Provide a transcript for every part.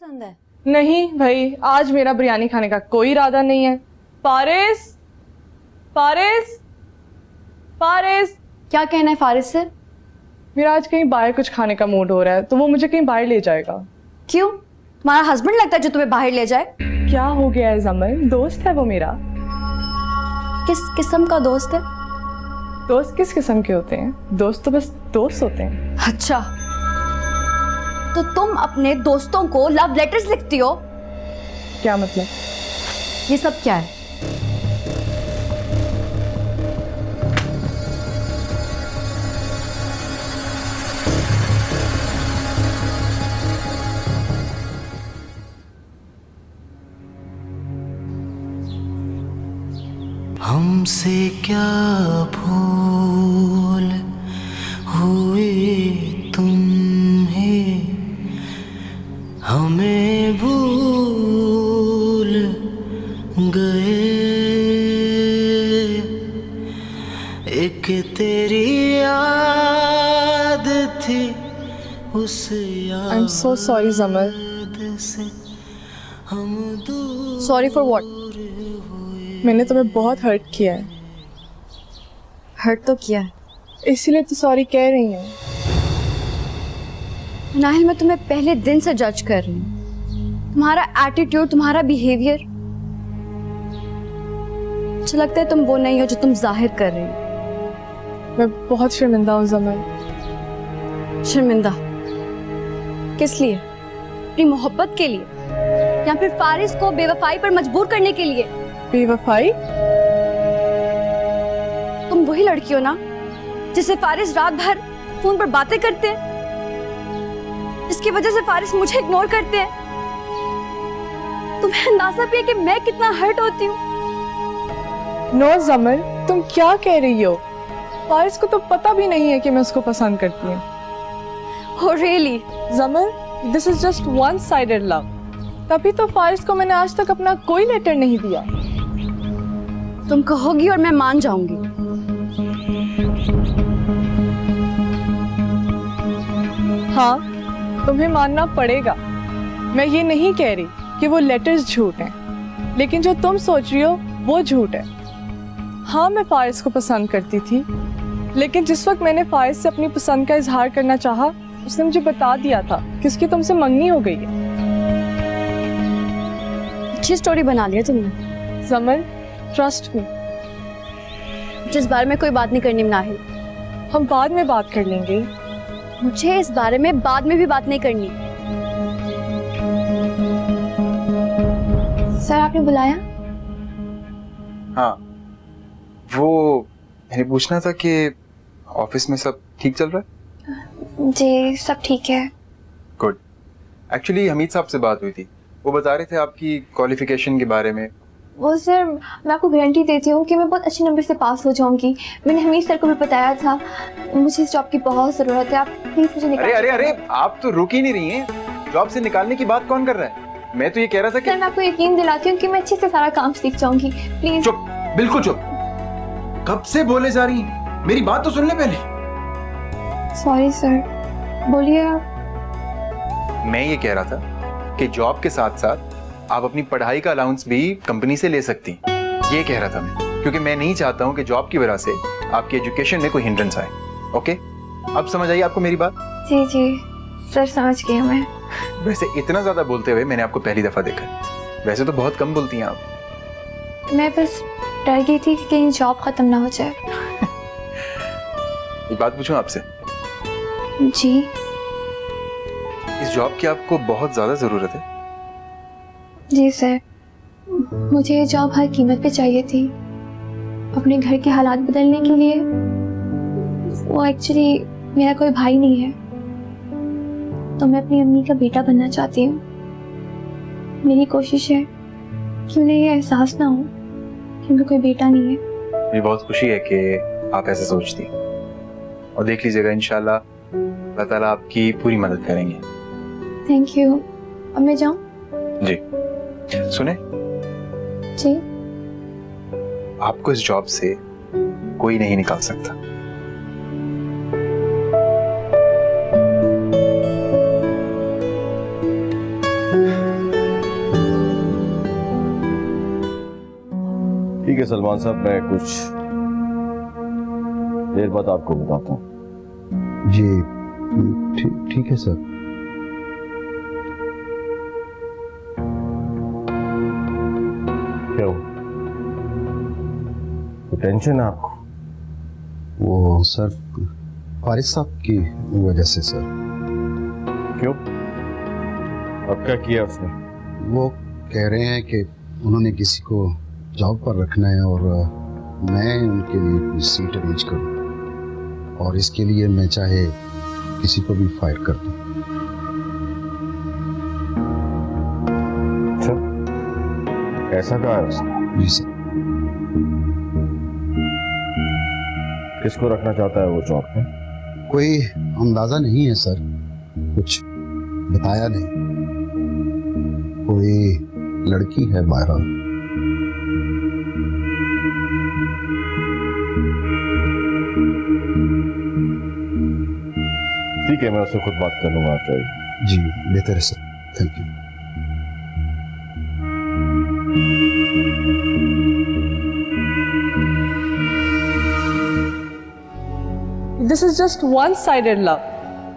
पसंद है? नहीं भाई, आज मेरा बिरयानी खाने का कोई इरादा नहीं है। फारिस, फारिस, फारिस। क्या कहना है फारिस से? मेरा आज कहीं बाहर कुछ खाने का मूड हो रहा है, तो वो मुझे कहीं बाहर ले जाएगा। क्यों? तुम्हारा हस्बैंड लगता है जो तुम्हें बाहर ले जाए? क्या हो गया है जमन? दोस्त है वो मेरा। किस किस्म का दोस्त है? दोस्त किस किस्म के होते हैं? दोस्त तो बस दोस्त होते हैं। अच्छा, तो तुम अपने दोस्तों को लव लेटर्स लिखती हो? क्या मतलब? ये सब क्या है? हमसे क्या भूल हुई तुम्हें, हमें भूल गए। एक तेरी याद थी, उस आई एम सो सॉरी जमन। याद से हम दूर। Sorry for what? मैंने तुम्हें बहुत हर्ट किया है, हर्ट तो किया है। इसीलिए तो सॉरी कह रही हूँ। नाहिल, मैं तुम्हें पहले दिन से जज कर रही हूँ। तुम्हारा एटीट्यूड, तुम्हारा बिहेवियर, अच्छा लगता है तुम वो नहीं हो जो तुम जाहिर कर रही हो। मैं बहुत शर्मिंदा हूँ जमन। शर्मिंदा? किस लिए? अपनी मोहब्बत के लिए या फिर फारिस को बेवफाई पर मजबूर करने के लिए? बेवफाई? तुम वही लड़की हो ना जिससे फारिस रात भर फोन पर बातें करते हैं, जिसकी वजह से फारिस मुझे इग्नोर करते हैं। तुम्हें अंदाजा भी है कि मैं कितना हर्ट होती हूँ? नो जमन, तुम क्या कह रही हो? फारिस को तो पता भी नहीं है कि मैं उसको पसंद करती हूँ। Oh really? जमन, this is just one sided love. तभी तो फारिस को मैंने आज तक अपना कोई लेटर नहीं दिया। तुम कहोगी और मैं मान जाऊंगी। हाँ, तुम्हें मानना पड़ेगा। मैं ये नहीं कह रही कि वो लेटर्स झूठ हैं, लेकिन जो तुम सोच रही हो वो झूठ है। हाँ, मैं फारिस को पसंद करती थी, लेकिन जिस वक्त मैंने फारिस से अपनी पसंद का इजहार करना चाहा, उसने मुझे बता दिया था कि उसकी तुमसे मंगनी हो गई है। अच्छी स्टोरी बना लिया तुमने। जमन, ट्रस्ट मी। जिस बारे में कोई बात नहीं करनी नाहिल। हम बाद में बात कर लेंगे। मुझे इस बारे में बाद में भी बात नहीं करनी। सर, आपने बुलाया? हाँ, वो मैंने पूछना था कि ऑफिस में सब ठीक चल रहा है? जी, सब ठीक है। गुड। एक्चुअली हमीद साहब से बात हुई थी, वो बता रहे थे आपकी क्वालिफिकेशन के बारे में। वो सर, मैं आपको गारंटी देती हूँ कि मैं बहुत अच्छे नंबर से पास हो जाऊंगी। मैंने हमीद सर को भी बताया था। मुझे इस जॉब की बहुत ज़रूरत है, आप प्लीज़ मुझे निकाल। अरे अरे अरे, आप तो रुक ही नहीं रही हैं। जॉब से निकालने की बात कौन कर रहा है? मैं तो ये कह रहा था कि सर, मैं आपको यकीन दिलाती हूँ कि मैं अच्छे से सारा काम सीख जाऊंगी। प्लीज। चुप, बिल्कुल चुप। कब से बोले जा रही हैं? मेरी बात तो सुन ले पहले। सॉरी सर, बोलिए आप। मैं ये कह रहा था कि जॉब के साथ साथ आप अपनी पढ़ाई का अलाउंस भी कंपनी से ले सकती हैं। ये कह रहा था मैं, क्योंकि मैं नहीं चाहता हूँ कि जॉब की वजह से आपकी एजुकेशन में कोई हिंड्रेंस आए। ओके, अब समझ आई आपको मेरी बात? जी जी सर, समझ गई मैं। वैसे इतना ज्यादा बोलते हुए मैंने आपको पहली दफा देखा है। वैसे तो बहुत कम बोलती हैं आप। मैं बस डर गई थी कि कहीं जॉब खत्म ना हो जाए। एक बात पूछूं आपसे? जी। इस जॉब की आपको बहुत ज्यादा जरूरत है? जी सर, मुझे ये जॉब हर कीमत पे चाहिए थी, अपने घर के हालात बदलने के लिए। वो एक्चुअली मेरा कोई भाई नहीं है, तो मैं अपनी अम्मी का बेटा बनना चाहती हूँ। मेरी कोशिश है कि उन्हें ये एहसास ना हो कि उनका कोई बेटा नहीं है। मुझे बहुत खुशी है कि आप ऐसे सोचती हैं। और देख लीजिएगा, इंशाल्लाह अल्लाह ताला आपकी पूरी मदद करेंगे। Thank you. अब मैं जाऊँ? जी सुने, जी। आपको इस जॉब से कोई नहीं निकाल सकता। ठीक है सलमान साहब, मैं कुछ देर बाद आपको बताता हूँ। जी ठीक है सर। क्यों, कोई टेंशन है आपको? वो सर फारिस साहब की वजह से सर। क्यों, अब क्या किया उसने? वो कह रहे हैं कि उन्होंने किसी को जॉब पर रखना है और मैं उनके लिए कोई सीट अरेंज करूं, और इसके लिए मैं चाहे किसी को भी फायर कर दूं। अच्छा, ऐसा कहा है उसने? जी सर। किसको रखना चाहता है वो जॉब पे? कोई अंदाजा नहीं है सर, कुछ बताया नहीं। कोई लड़की है बहरहाल। ठीक है, मैं उससे खुद बात कर लूंगा, आप जाइए। जी बेहतर है sir, thank you. This is just one sided love.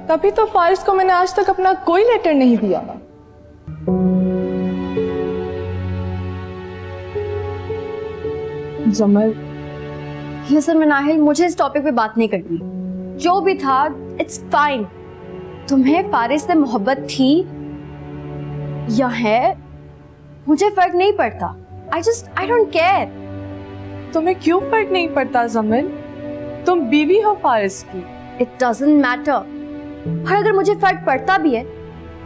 तभी तो फारिस को मैंने आज तक अपना कोई लेटर नहीं दिया। जमल, लिसन मनाहिल, मुझे इस टॉपिक पे बात नहीं करनी। जो भी था इट्स फाइन। तुम्हें फारिस से मोहब्बत थी या है मुझे फर्क नहीं पड़ता। I don't care. तुम्हें क्यों फर्क नहीं पड़ता जमल? तुम बीवी हो फारिस की। It doesn't matter. और अगर मुझे फर्क पड़ता भी है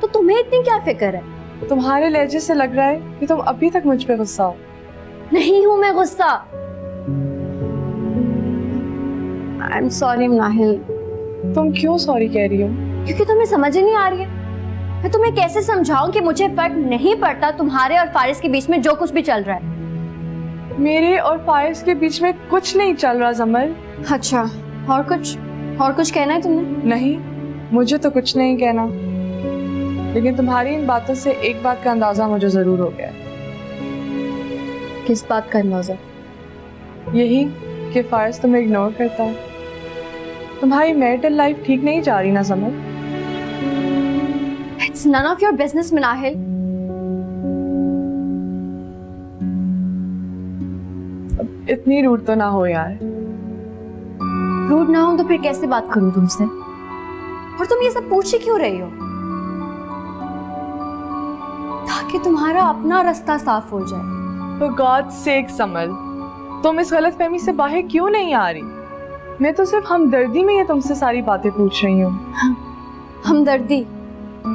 तो तुम्हें इतनी क्या फिक्र है? तुम्हारे लहजे से लग रहा है कि तुम अभी तक मुझ पे गुस्सा हो। नहीं हूं मैं गुस्सा। I am sorry Manahil. तुम क्यों सॉरी कह रही हो? क्योंकि तुम्हें समझ ही नहीं आ रही है। मैं तुम्हें कैसे समझाऊं कि मुझे फर्क नहीं पड़ता तुम्हारे और फारिस के बीच में जो कुछ भी चल रहा है। मेरे और फारिस के बीच में कुछ नहीं चल रहा जमल। अच्छा, और कुछ कहना है तुमने? नहीं, मुझे तो कुछ नहीं कहना, लेकिन तुम्हारी इन बातों से एक बात का अंदाजा मुझे जरूर हो गया। किस बात का अंदाजा? यही कि फारिस तुम्हें इग्नोर करता है। तुम्हारी मैरिटल लाइफ ठीक नहीं जा रही ना Jamal. It's none of your business Manahil. इतनी रूड तो ना हो यार। रूड ना हो तो फिर कैसे बात करूं तुमसे? और तुम ये सब पूछ ही क्यों रही हो? ताकि तुम्हारा अपना रास्ता साफ हो जाए। For God's sake समल, तुम इस गलतफहमी से बाहर क्यों नहीं आ रही? मैं तो सिर्फ हमदर्दी में ये तुमसे सारी बातें पूछ रही हूँ। हमदर्दी?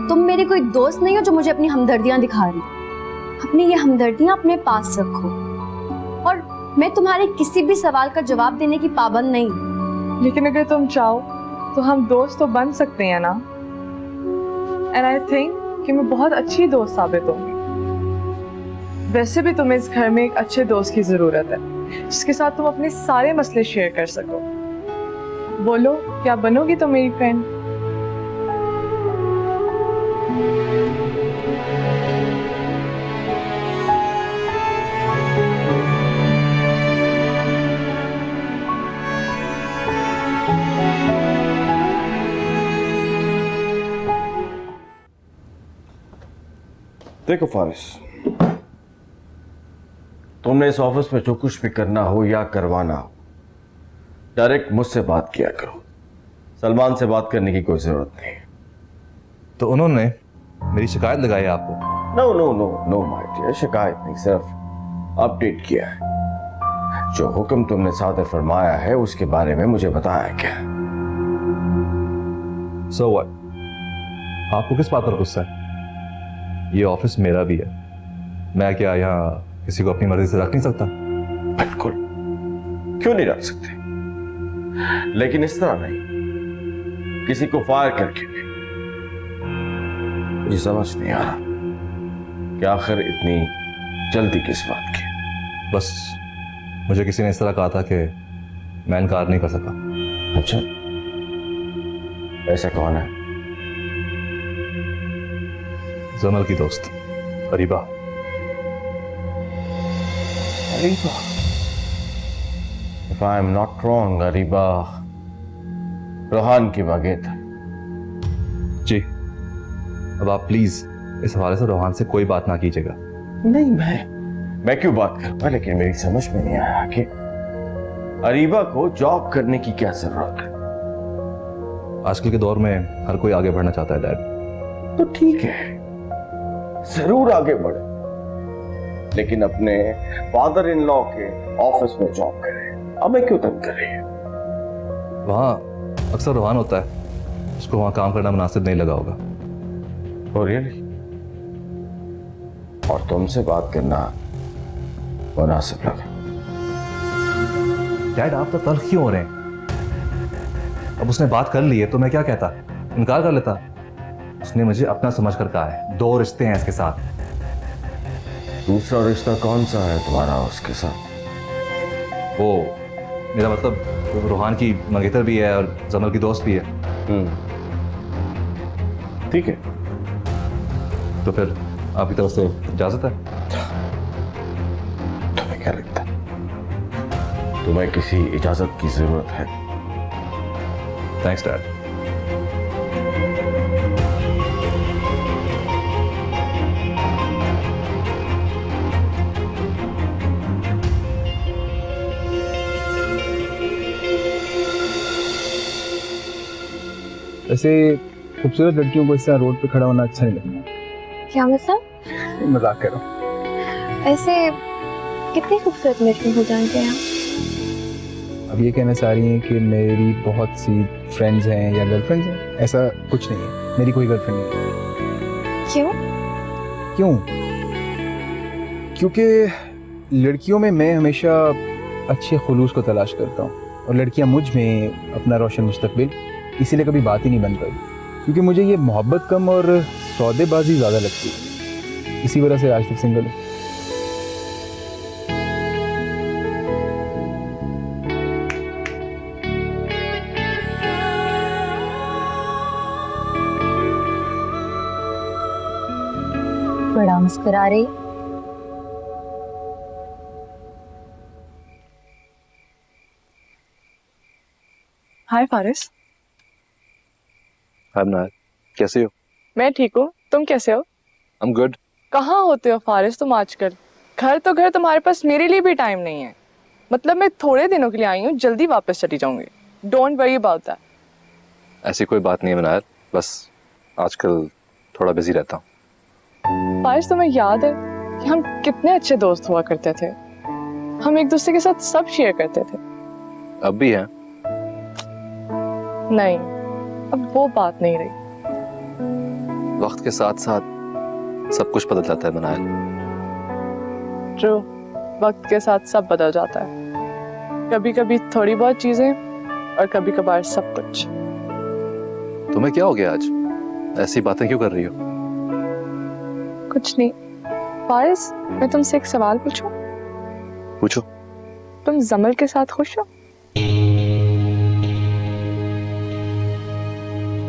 तुम मेरी कोई दोस्त नहीं हो जो मुझे अपनी हमदर्दियां दिखा रही। अपनी ये हमदर्दियां अपने पास रखो। और मैं तुम्हारे किसी भी सवाल का जवाब देने की पाबंद नहीं। लेकिन अगर तुम चाहो तो हम दोस्त तो बन सकते हैं ना? एंड आई थिंक कि मैं बहुत अच्छी दोस्त साबित होंगी। वैसे भी तुम्हें इस घर में एक अच्छे दोस्त की जरूरत है, जिसके साथ तुम अपने सारे मसले शेयर कर सको। बोलो, क्या बनोगी तुम मेरी फ्रेंड? देखो फारिस, तुमने इस ऑफिस में जो कुछ भी करना हो या करवाना हो, डायरेक्ट मुझसे बात किया करो। सलमान से बात करने की कोई जरूरत नहीं। तो उन्होंने मेरी शिकायत लगाई आपको? No no no no my dear, शिकायत नहीं, सिर्फ अपडेट किया है। जो हुक्म तुमने सादर फरमाया है उसके बारे में मुझे बताया क्या? So what? आपको किस बात पर गुस्सा है? ये ऑफिस मेरा भी है। मैं क्या यहाँ किसी को अपनी मर्जी से रख नहीं सकता? बिल्कुल, क्यों नहीं रख सकते, लेकिन इस तरह नहीं, किसी को फायर करके नहीं। मुझे समझ नहीं आ रहा कि आखिर इतनी जल्दी किस बात की। बस मुझे किसी ने इस तरह कहा था कि मैं इनकार नहीं कर सका। अच्छा, ऐसा कौन है? जमल की दोस्त Areeba. Areeba, if I am not wrong, Areeba Rohan की मंगेतर। जी, अब आप प्लीज इस हवाले से रोहान से कोई बात ना कीजिएगा। नहीं, मैं क्यों बात करूंगा, लेकिन मेरी समझ में नहीं आया कि अरीबा को जॉब करने की क्या जरूरत है। आजकल के दौर में हर कोई आगे बढ़ना चाहता है डैड। तो ठीक है, जरूर आगे बढ़े, लेकिन अपने फादर इन लॉ के ऑफिस में जॉब करे। हमें क्यों तंग कर रही है? वहाँ अक्सर रोहान होता है, उसको वहाँ काम करना मुनासिब नहीं लगा होगा। Oh, really? और तुमसे बात करना मुनासिब लगा। डैड आप तो तल्ख क्यों हो रहे हैं? अब उसने बात कर ली है तो मैं क्या कहता, इनकार कर लेता। उसने मुझे अपना समझकर कहा है, 2 रिश्ते हैं इसके साथ। दूसरा रिश्ता कौन सा है तुम्हारा उसके साथ? वो मेरा मतलब रोहान की मंगेतर भी है और जमल की दोस्त भी है। ठीक है, तो फिर आपकी तरफ से इजाजत है? तुम्हें क्या लगता है तुम्हें किसी इजाजत की जरूरत है? Thanks dad. वैसे खूबसूरत लड़कियों को इस तरह रोड पे खड़ा होना अच्छा नहीं लगता। क्या मतलब? मजाक कर रहा हूँ। ऐसे कितनी खूबसूरत लड़की को जानते हैं आप? अब ये कहना चाह रही हैं कि मेरी बहुत सी फ्रेंड्स हैं या गर्लफ्रेंड्स हैं? ऐसा कुछ नहीं है, मेरी कोई गर्लफ्रेंड नहीं है। क्यों? क्यों? क्योंकि लड़कियों में मैं हमेशा अच्छे खुलूस को तलाश करता हूँ और लड़कियाँ मुझ में अपना रोशन मुस्तकबिल, इसीलिए कभी बात ही नहीं बन पाई। क्योंकि मुझे ये मोहब्बत कम और सौदेबाजी ज़्यादा लगती है, इसी वजह से आज तक सिंगल हूँ। बड़ा मुस्कुरा रही। हाय फारिस। हाय नायर, कैसे हो? मैं ठीक हूँ, तुम कैसे हो? I am good. कहाँ होते हो फारिस तुम आजकल? घर तो घर, तुम्हारे पास मेरे लिए भी टाइम नहीं है। मतलब मैं थोड़े दिनों के लिए आई हूँ, जल्दी वापस चली जाऊंगी। Don't worry about that. ऐसी कोई बात नहीं है नायर, बस आजकल थोड़ा बिजी रहता हूँ। फारिस तुम्हें याद है कि हम कितने अच्छे दोस्त हुआ करते थे? हम एक दूसरे के साथ सब शेयर करते थे। अब भी है? नहीं, अब वो बात नहीं रही। वक्त के साथ साथ सब कुछ बदल जाता है मनायल। ट्रू, वक्त के साथ सब बदल जाता है। कभी कभी थोड़ी बहुत चीजें और कभी कभार सब कुछ। तुम्हें क्या हो गया आज? ऐसी बातें क्यों कर रही हो? कुछ नहीं। फारिस, मैं तुमसे एक सवाल पूछूं? पूछो। तुम जमल के साथ खुश हो?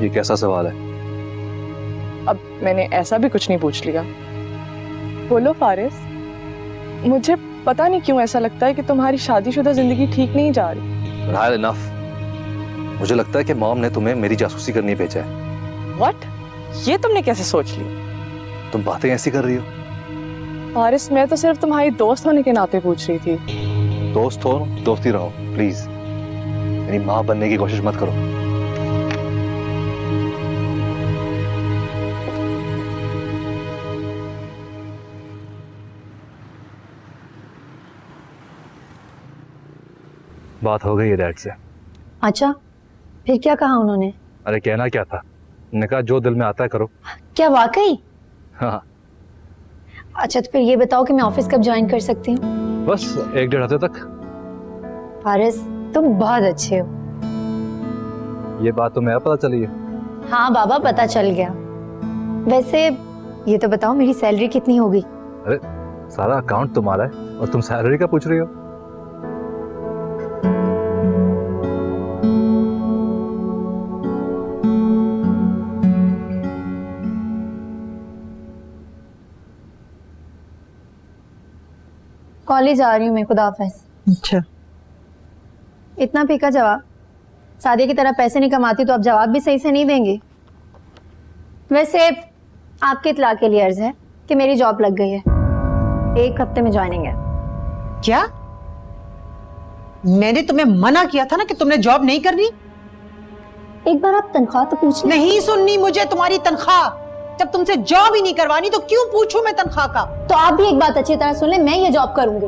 ये कैसा सवाल है? अब मैंने ऐसा भी कुछ नहीं पूछ लिया। बोलो फारिस। मुझे पता नहीं क्यों ऐसा लगता है कि तुम्हारी शादीशुदा जिंदगी ठीक नहीं जा रही। मनायल इनफ। मुझे लगता है कि मॉम ने तुम्हें मेरी जासूसी करने भेजा है। व्हाट? ये तुमने कैसे सोच लिया? तुम बातें ऐसी कर रही हो। फारिस, मैं तो सिर्फ तुम्हारी दोस्त होने के नाते पूछ रही थी। दोस्त हो, दोस्ती रहो प्लीज। मेरी माँ बनने की कोशिश मत करो। बात हो गई है डैड से। अच्छा, फिर क्या कहा उन्होंने? अरे कहना क्या था, उन्होंने कहा जो दिल में आता है करो। क्या वाकई? हाँ, अच्छा, तो फिर ये बताओ कि मैं ऑफिस कब ज्वाइन कर सकती हूँ? बस 1-1.5 हफ्ते तक। फारिस, तुम बहुत अच्छे हो। ये बात तो मेरा पता चली है। हाँ बाबा, पता चल गया। वैसे ये तो बताओ, मेरी सैलरी कितनी होगी? अरे सारा अकाउंट तुम्हारा है और तुम सैलरी का पूछ रही हो? कॉलेज आ रही हूँ मैं, खुदा हाफिज। अच्छा, इतना फीका जवाब। सादिया की तरह पैसे नहीं कमाती तो आप जवाब भी सही से नहीं देंगे। वैसे आपके इत्तला के लिए अर्ज है कि मेरी जॉब लग गई है, 1 हफ्ते में ज्वाइनिंग है। क्या? मैंने तुम्हें मना किया था ना कि तुमने जॉब नहीं करनी। एक बार आप तनख्वाह तो पूछ लें। नहीं सुननी मुझे तुम्हारी तनख्वाह। जब तुमसे जॉब ही नहीं करवानी तो क्यों पूछूं मैं तनख्वाह का? तो आप भी एक बात अच्छी तरह सुन लें, मैं ये जॉब करूंगी।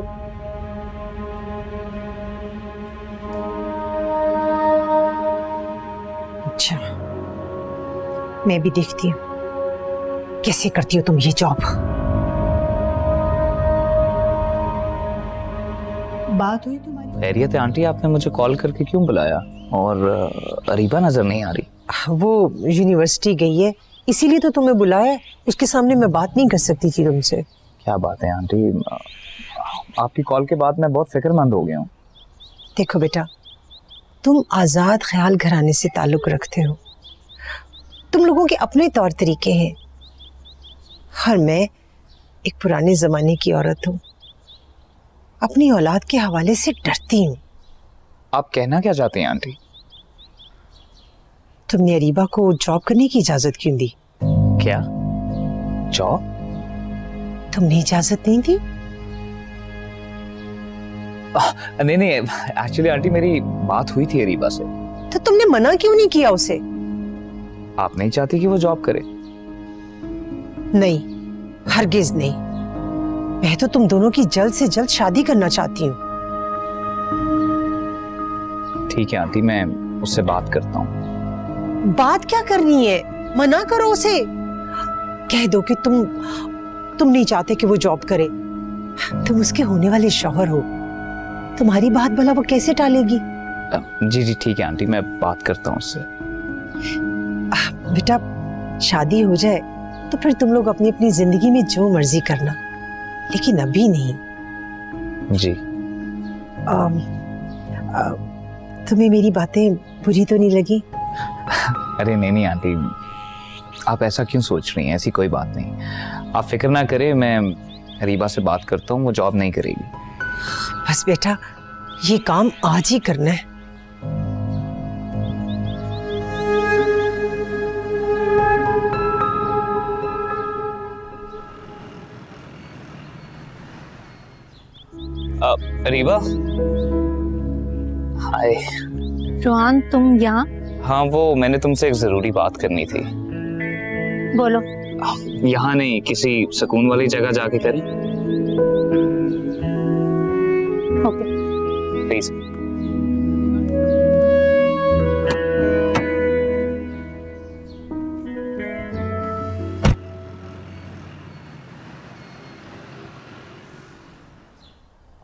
अच्छा, मैं भी देखती हूँ कैसे करती हो तुम ये जॉब। बात हुई तुम्हारी? खैरियत है आंटी, आपने मुझे कॉल करके क्यों बुलाया? और अरीबा नजर नहीं आ रही। वो यूनिवर्सिटी गई है, इसीलिए तो तुम्हें बुलाया है। उसके सामने मैं बात नहीं कर सकती थी तुमसे। क्या बात है आंटी, आपकी कॉल के बाद मैं बहुत फिक्रमंद हो गया हूँ। देखो बेटा, तुम आज़ाद ख्याल घराने से ताल्लुक़ रखते हो, तुम लोगों के अपने तौर तरीके हैं, और मैं एक पुराने ज़माने की औरत हूँ, अपनी औलाद के हवाले से डरती हूँ। आप कहना क्या चाहते हैं आंटी? तुमने अरीबा को जॉब करने की इजाज़त क्यों दी? क्या जॉब? तुमने इजाज़त नहीं दी? नहीं नहीं, एक्चुअली आंटी मेरी बात हुई थी अरीबा से। तो तुमने मना क्यों नहीं किया उसे? आप नहीं चाहती कि वो जॉब करे? नहीं, हरगिज नहीं। मैं तो तुम दोनों की जल्द से जल्द शादी करना चाहती हूँ। ठीक है आंटी, मैं उससे बात करता हूँ। बात क्या करनी है? मना करो उसे, कह दो कि तुम नहीं चाहते कि वो जॉब करे। तुम उसके होने वाले शौहर हो, तुम्हारी बात भला वो कैसे टालेगी? जी जी ठीक है आंटी, मैं बात करता हूँ उससे। बेटा, शादी हो जाए तो फिर तुम लोग अपनी अपनी जिंदगी में जो मर्जी करना, लेकिन अभी नहीं। जी। तुम्हें मेरी बातें बुरी तो नहीं लगी? अरे नहीं नहीं आंटी, आप ऐसा क्यों सोच रही हैं? ऐसी कोई बात नहीं, आप फिक्र ना करें, मैं रीबा से बात करता हूँ, वो जॉब नहीं करेगी। बस बेटा, ये काम आज ही करना है। रीबा, हाय। रोहान, तुम यहाँ? हाँ, वो मैंने तुमसे एक जरूरी बात करनी थी। बोलो। यहाँ नहीं, किसी सुकून वाली जगह जाके करें। ओके। प्लीज।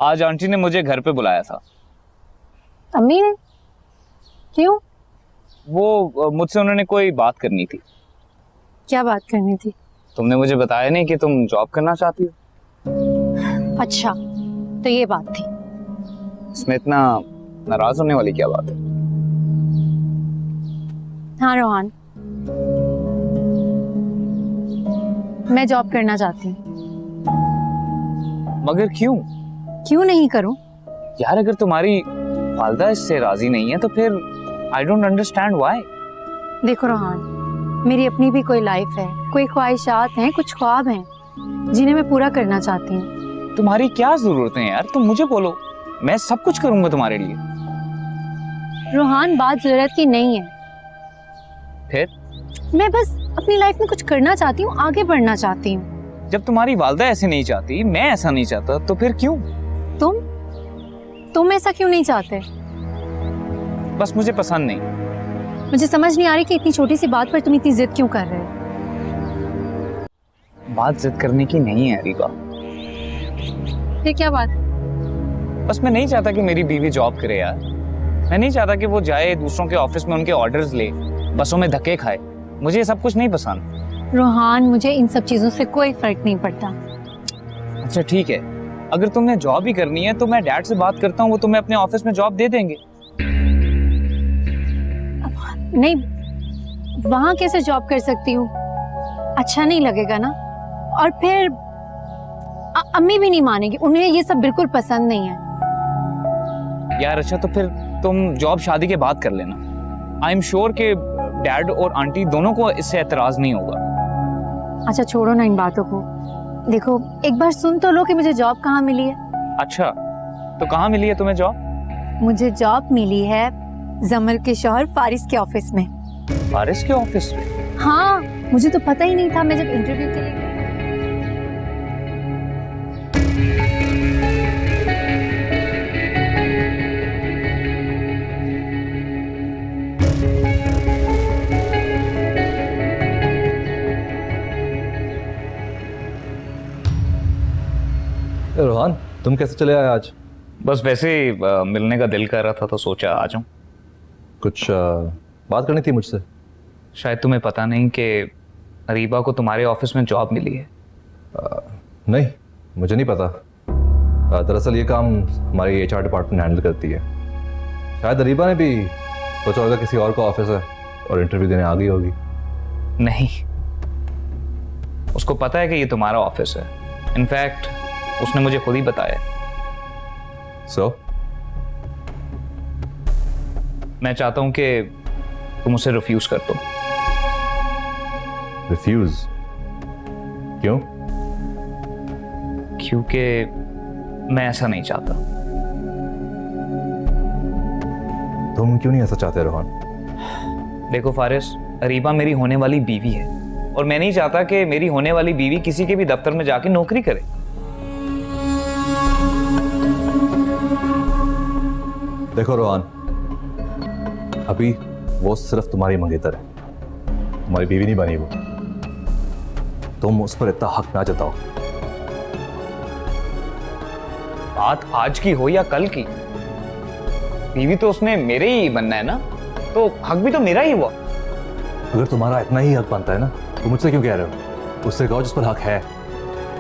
आज आंटी ने मुझे घर पे बुलाया था। अम्मी ने? क्यों? वो मुझसे उन्होंने कोई बात करनी थी। क्या बात करनी थी? तुमने मुझे बताया नहीं कि तुम जॉब करना चाहती हो। अच्छा, तो ये बात थी। इसमें इतना नाराज होने वाली क्या बात है? हाँ रोहान, मैं जॉब करना चाहती हूँ। मगर क्यों? क्यों नहीं करूं? यार, अगर तुम्हारी वालिदा इससे राजी नहीं है तो फिर आई डोंट अंडरस्टैंड व्हाई। देखो रोहान, मेरी अपनी भी कोई लाइफ है, कोई ख्वाहिशात हैं, कुछ ख्वाब हैं जिन्हें मैं पूरा करना चाहती हूँ। तुम्हारी क्या जरूरत है यार? तुम मुझे बोलो, मैं सब कुछ करूंगा तुम्हारे लिए। रोहान, बात जरूरत की नहीं है। फिर? मैं बस अपनी लाइफ में कुछ करना चाहती हूँ, आगे बढ़ना चाहती हूँ। जब तुम्हारी वालिदा ऐसे नहीं चाहती, मैं ऐसा नहीं चाहता, तो फिर क्यों? तुम ऐसा क्यों नहीं चाहते? बस मुझे पसंद नहीं। मुझे समझ नहीं आ रही कि इतनी छोटी सी बात पर तुम इतनी जिद क्यों कर रहे हो। बात जिद करने की नहीं है रीबा। ये क्या बात? बस मैं नहीं चाहता कि मेरी बीवी जॉब करे यार। मैं नहीं चाहता कि वो जाए दूसरों के ऑफिस में उनके ऑर्डर्स ले, बसों में धक्के खाए। मुझे ये सब कुछ नहीं पसंद। रोहान, मुझे इन सब चीजों से कोई फर्क नहीं पड़ता। अच्छा ठीक है, अगर तुमने जॉब ही करनी है तो मैं डैड से बात करता हूँ, वो तुम्हें अपने ऑफिस में जॉब दे देंगे। नहीं, वहां कैसे जॉब कर सकती हूँ? अच्छा नहीं लगेगा ना। और फिर अम्मी भी नहीं मानेगी, उन्हें ये सब बिल्कुल पसंद नहीं है। यार अच्छा, तो फिर तुम जॉब शादी के बाद कर लेना। आई एम श्योर कि डैड और आंटी दोनों को इससे एतराज नहीं होगा। अच्छा छोड़ो ना इन बातों को, देखो एक बार सुन तो लो कि मुझे जॉब कहाँ मिली है। अच्छा, तो कहाँ मिली है तुम्हें जॉब? मुझे जॉब मिली है जमल के शौहर फारिस के ऑफिस में। फारिस के ऑफिस में? हाँ, मुझे तो पता ही नहीं था, मैं जब इंटरव्यू के लिए गई। रोहान, तुम कैसे चले आए आज? बस वैसे ही मिलने का दिल कर रहा था तो सोचा आ जाऊं। कुछ बात करनी थी मुझसे। शायद तुम्हें पता नहीं कि अरीबा को तुम्हारे ऑफिस में जॉब मिली है। नहीं, मुझे नहीं पता। दरअसल ये काम हमारी HR डिपार्टमेंट हैंडल करती है। शायद अरीबा ने भी सोचा होगा किसी और का ऑफिस है और इंटरव्यू देने आ गई होगी। नहीं, उसको पता है कि ये तुम्हारा ऑफिस है। इनफैक्ट उसने मुझे खुद ही बताया। So? मैं चाहता हूं कि तुम उसे रिफ्यूज कर दो। रिफ्यूज? क्यों? क्योंकि मैं ऐसा नहीं चाहता। तुम क्यों नहीं ऐसा चाहते रोहन? देखो फारिस, अरीबा मेरी होने वाली बीवी है और मैं नहीं चाहता कि मेरी होने वाली बीवी किसी के भी दफ्तर में जाके नौकरी करे। देखो रोहन, अभी वो सिर्फ तुम्हारी मंगेतर है, तुम्हारी बीवी नहीं बनी वो। तुम उस पर इतना हक ना जताओ। बात आज की हो या कल की, बीवी तो उसने मेरे ही बनना है ना, तो हक भी तो मेरा ही हुआ। अगर तुम्हारा इतना ही हक बनता है ना, तो मुझसे क्यों कह रहे हो? उससे कहो जिस पर हक है।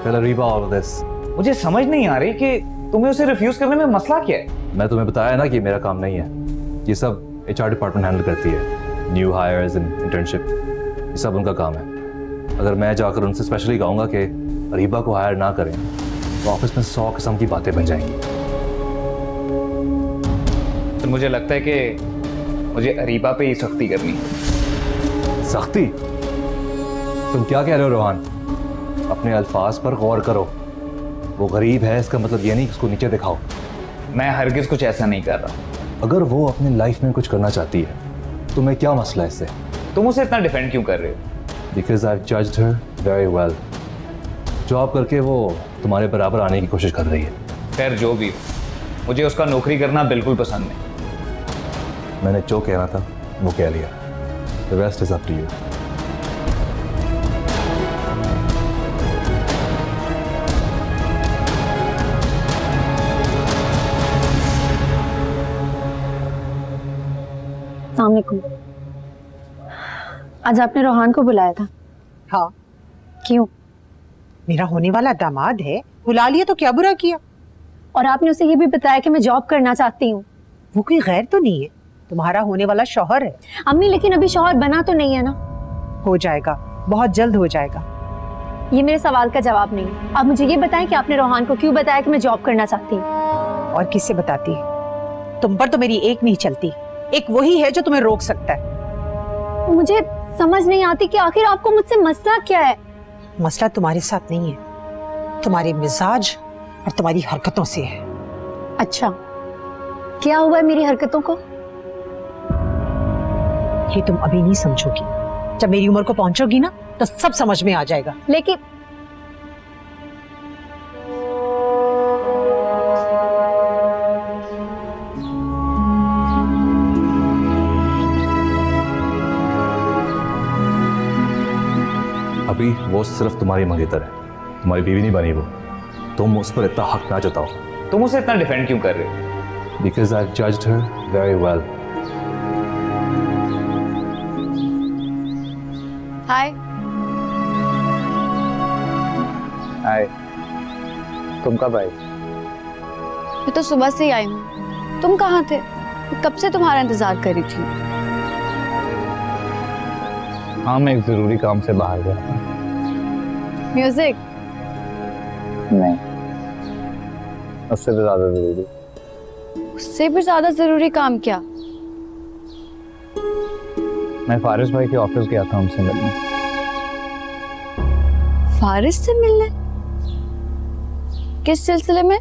Tell Ariba all of this। मुझे समझ नहीं आ रही कि तुम्हें उसे रिफ्यूज करने में मसला क्या है। मैं तुम्हें बताया ना कि मेरा काम नहीं है, ये सब HR डिपार्टमेंट हैंडल करती है। न्यू हायर्स एंड इंटर्नशिप, ये सब उनका काम है। अगर मैं जाकर उनसे स्पेशली कहूँगा कि अरीबा को हायर ना करें, तो ऑफिस में 100 किस्म की बातें बन जाएंगी। तो मुझे लगता है कि मुझे अरीबा पे ही सख्ती करनी है। सख्ती? तुम क्या कह रहे हो रोहान? अपने अल्फाज पर गौर करो। वो गरीब है, इसका मतलब ये नहीं कि उसको नीचे दिखाओ। मैं हरगिज कुछ ऐसा नहीं कर रहा। अगर वो अपनी लाइफ में कुछ करना चाहती है, तो मैं क्या मसला है इससे? तुम उसे इतना डिफेंड क्यों कर रहे हो? Because I've judged her very well। Job करके वो तुम्हारे बराबर आने की कोशिश कर रही है। खैर जो भी हो, मुझे उसका नौकरी करना बिल्कुल पसंद नहीं। मैंने जो कहना था वो कह लिया। The rest is up to you। अस्सलाम वालेकुम। आज आपने रोहान को बुलाया था? हाँ, क्यों? मेरा होने वाला दामाद है, बुला लिया तो क्या बुरा किया। और आपने उसे ये भी बताया कि मैं जॉब करना चाहती हूँ। वो कोई गैर तो नहीं है, तुम्हारा होने वाला शौहर है। अम्मी लेकिन अभी शौहर बना तो नहीं है ना? हो जाएगा, बहुत जल्द हो जाएगा। ये मेरे सवाल का जवाब नहीं है। आप मुझे ये बताएं कि आपने रोहान को क्यों बताया कि मैं जॉब करना चाहती हूँ? और किससे बताती है? तुम पर तो मेरी एक नहीं चलती, एक वही है जो तुम्हें रोक सकता है। मुझे समझ नहीं आती कि आखिर आपको मुझसे मसला क्या है? मसला तुम्हारे साथ नहीं है, तुम्हारे मिजाज और तुम्हारी हरकतों से है। अच्छा, क्या हुआ है मेरी हरकतों को? ये तुम अभी नहीं समझोगी, जब मेरी उम्र को पहुंचोगी ना तो सब समझ में आ जाएगा। लेकिन अभी वो सिर्फ तुम्हारी मंगेतर है, तुम्हारी बीवी नहीं बनी वो। तुम उस पर इतना हक ना जताओ। तुम उसे इतना डिफेंड क्यों कर रहे हो? Because I've judged her very well। हाय। हाय, तुम कब आई? मैं तो सुबह से ही आई हूँ। तुम कहाँ थे? मैं कब से तुम्हारा इंतजार कर रही थी। हाँ, मैं एक जरूरी काम से बाहर गया था। म्यूजिक? नहीं, उससे भी ज्यादा जरूरी। उससे भी ज्यादा जरूरी काम क्या? मैं फारिस भाई के ऑफिस गया था उनसे मिलने। फारिस से मिलने? किस सिलसिले में?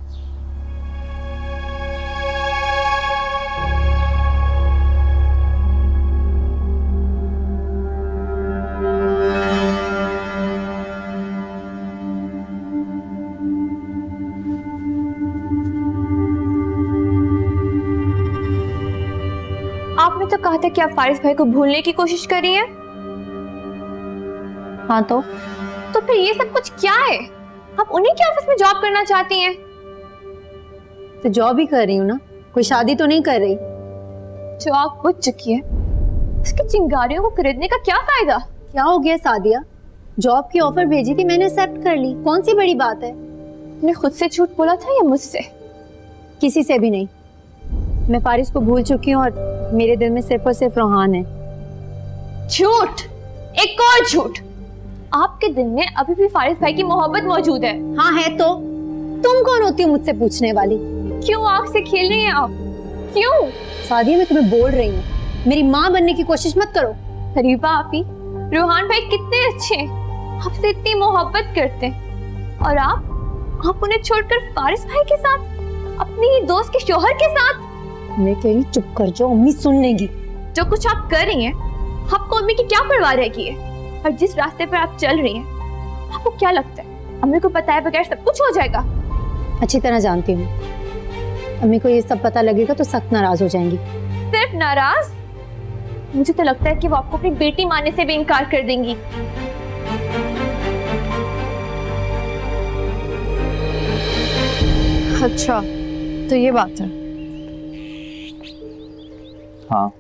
आपने तो कहा था कि आप फारिस भाई को भूलने की कोशिश कर रही हैं। हाँ तो फिर ये सब कुछ क्या है? आप उन्हीं के ऑफिस में जॉब करना चाहती हैं? तो जॉब ही कर रही हूँ ना, कोई शादी तो नहीं कर रही। जॉब बुझ चुकी है, उसकी चिंगारियों को खरीदने का क्या फायदा? क्या हो गया सादिया, जॉब की ऑफर भेजी थी, मैंने एक्सेप्ट कर ली, कौन सी बड़ी बात है। तुमने खुद से झूठ बोला था या मुझसे? किसी से भी नहीं, मैं फारिस को भूल चुकी हूँ और मेरे दिल में सिर्फ और सिर्फ रोहान है। झूठ, एक और झूठ। आपके दिल में अभी भी फारिस भाई की मोहब्बत मौजूद है। हाँ है तो, तुम कौन होती हो मुझसे पूछने वाली? क्यों आग से खेल रही हैं आप? क्यों? सादिया मैं तुम्हें बोल रही हूँ, मेरी माँ बनने की कोशिश मत करो। हरीबा आपी, रोहान भाई कितने अच्छे हैं, आपसे इतनी मोहब्बत करते हैं, और आप उन्हें छोड़कर फारिस भाई के साथ, अपनी ही दोस्त के शौहर के साथ। मैं कह रही चुप कर जाओ, अम्मी सुन लेंगी। जो कुछ आप कर रही हैं, आपको अम्मी की क्या परवाह रहेगी है? और जिस रास्ते पर आप चल रही हैं, आपको क्या लगता है अम्मी को बताए बगैर सब कुछ हो जाएगा? अच्छी तरह जानती हूँ, अम्मी को ये सब पता लगेगा तो सख्त नाराज हो जाएंगी। सिर्फ नाराज? मुझे तो लगता है कि वो आपको अपनी बेटी मानने से भी इनकार कर देंगी। अच्छा, तो ये बात है। हाँ,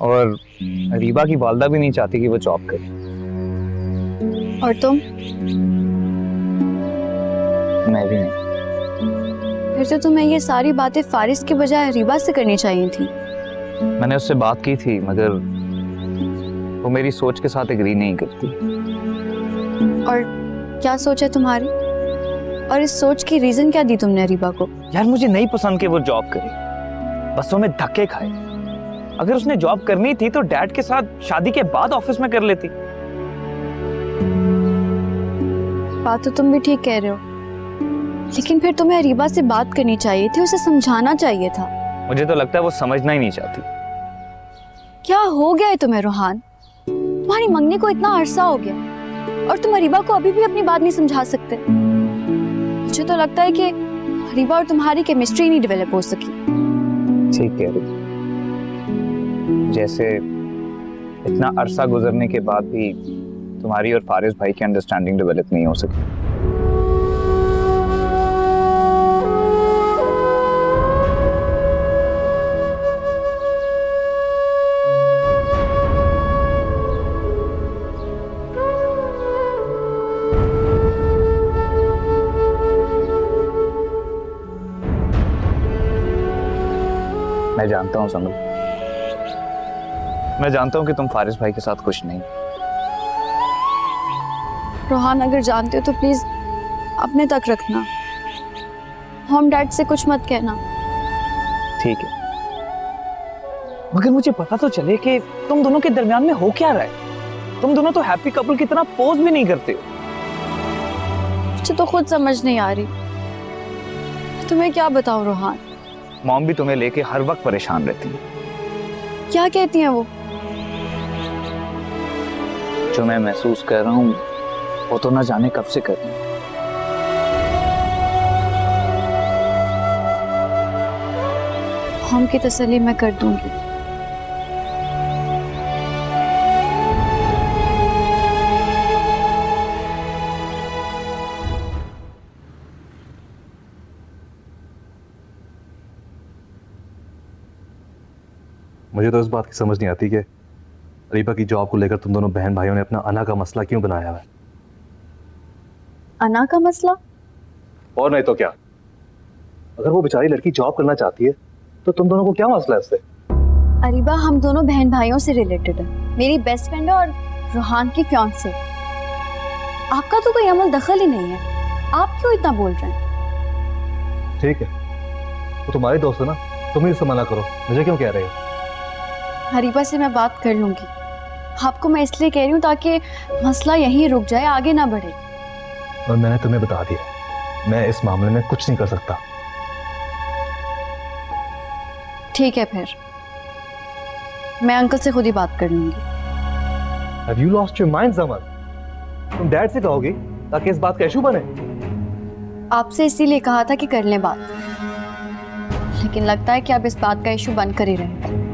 और रीबा की वालदा भी नहीं चाहती कि वो जॉब करे। और तुम? मैं भी नहीं। फिर तो तुम्हें ये सारी बातें फारिस के बजाय रीबा से करनी चाहिए थी। मैंने उससे बात की थी, मगर वो मेरी सोच के साथ एग्री नहीं करती। और क्या सोच है तुम्हारी? और इस सोच की रीजन क्या दी तुमने रीबा को? यार मुझे नहीं पसंद कि वो जॉब करे, बस वो में धक्के खाए। अगर उसने जॉब करनी थी तो डैड के साथ शादी के बाद ऑफिस में कर लेती। बात तो तुम भी ठीक कह रहे हो, लेकिन फिर तुम्हें रीबा से बात करनी चाहिए थी, उसे समझाना चाहिए था। मुझे तो लगता है वो समझना ही नहीं चाहती। क्या हो गया है तुम्हें रोहान? तुम्हारी मंगनी को इतना अरसा हो गया और तुम रीबा को अभी भी अपनी बात नहीं समझा सकते। मुझे तो लगता है कि रीबा और तुम्हारी केमिस्ट्री नहीं डेवलप हो सकी। ठीक कह रही, जैसे इतना अरसा गुजरने के बाद भी तुम्हारी और फारिस भाई की अंडरस्टैंडिंग डेवलप नहीं हो सकी। मैं जानता हूँ समझ, मैं जानता हूँ कि तुम फारिस भाई के साथ खुश नहीं। रोहान, अगर जानते हो तो प्लीज अपने तक रखना, हम डैड से कुछ मत कहना। ठीक है, मगर मुझे पता तो चले कि तुम दोनों के दरमियान में हो क्या रहा है। तुम दोनों तो हैप्पी कपल की तरह पोज भी नहीं करते हो। मुझे तो खुद समझ नहीं आ रही, तुम्हें क्या बताऊं रोहान। मॉम भी तुम्हें लेके हर वक्त परेशान रहती है। क्या कहती हैं वो? जो मैं महसूस कर रहा हूँ वो तो ना जाने कब से कर रही हूँ। हम की तसल्ली मैं कर दूंगी। मुझे तो इस बात की समझ नहीं आती कि रीबा की जॉब को लेकर तुम दोनों बहन भाइयों ने अपना अना का मसला क्यों बनाया है। अना का मसला? और नहीं तो क्या, अगर वो बेचारी लड़की जॉब करना चाहती है तो तुम दोनों को क्या मसला है इससे? अरीबा हम दोनों बहन भाइयों से रिलेटेड है, मेरी बेस्ट फ्रेंड है और रोहान की फियांसे। आपका तो कोई अमल दखल ही नहीं है, आप क्यों इतना बोल रहे हैं? ठीक है, वो तुम्हारी दोस्त है ना, तुम ही उससे मना करो, मुझे क्यों कह रहे हो? हरीबा से मैं बात कर लूंगी। आपको मैं इसलिए कह रही हूँ ताकि मसला यहीं रुक जाए, आगे ना बढ़े। और मैंने तुम्हें बता दिया, मैं इस मामले में कुछ नहीं कर सकता। ठीक है, फिर मैं अंकल से खुद ही बात कर लूंगी। Have you lost your mind, Zaman? तुम डैड से कहोगी ताकि इस बात का इशू बने? आपसे इसीलिए कहा था कि कर लें बात, लेकिन लगता है कि अब इस बात का इशू बन कर ही रहेगा।